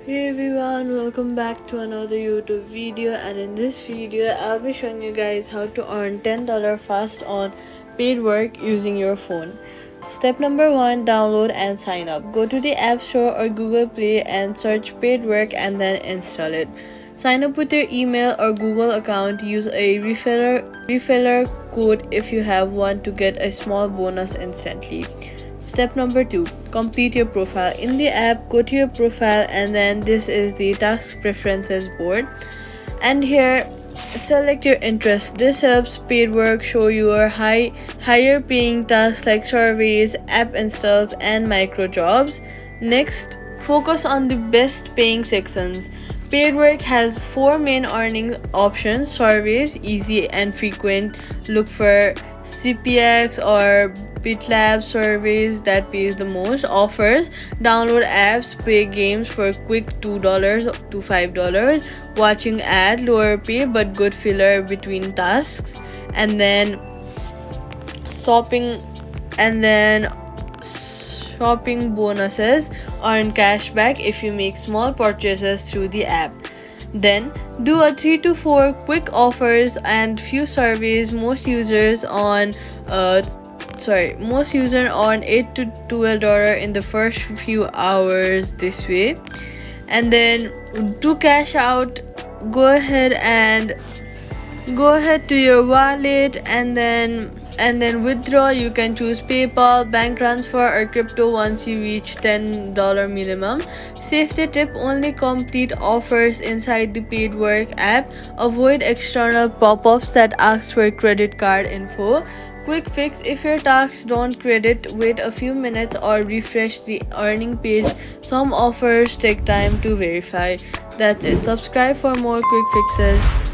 Hey everyone, welcome back to another YouTube video, and in this video I'll be showing you guys how to earn $10 fast on Paidwork using your phone. Step number 1, download and sign up. Go to the App Store or Google Play and search Paidwork and then install it. Sign up with your email or Google account. Use a referral code if you have one to get a small bonus instantly. Step number 2, complete your profile. In the app, go to your profile and then this is the task preferences board. And here, select your interest. This helps Paidwork show your higher paying tasks like surveys, app installs, and micro jobs. Next, focus on the best paying sections. Paidwork has 4 main earning options: surveys, easy and frequent. Look for CPX or BitLab surveys that pays the most. Offers, download apps, play games for quick $2 to $5. Watching ad, lower pay but good filler between tasks. And then shopping and then shopping bonuses, earn cashback if you make small purchases through the app. Then do a 3 to 4 quick offers and few surveys. Most user on $8 to $12 in the first few hours this way. And then to cash out, go ahead to your wallet and then withdraw. You can choose PayPal, bank transfer, or crypto once you reach $10 minimum. Safety tip: only complete offers inside the Paidwork app. Avoid external pop-ups that ask for credit card info. Quick fix: if your tasks don't credit, wait a few minutes or refresh the earning page. Some offers take time to verify. That's it. Subscribe for more quick fixes.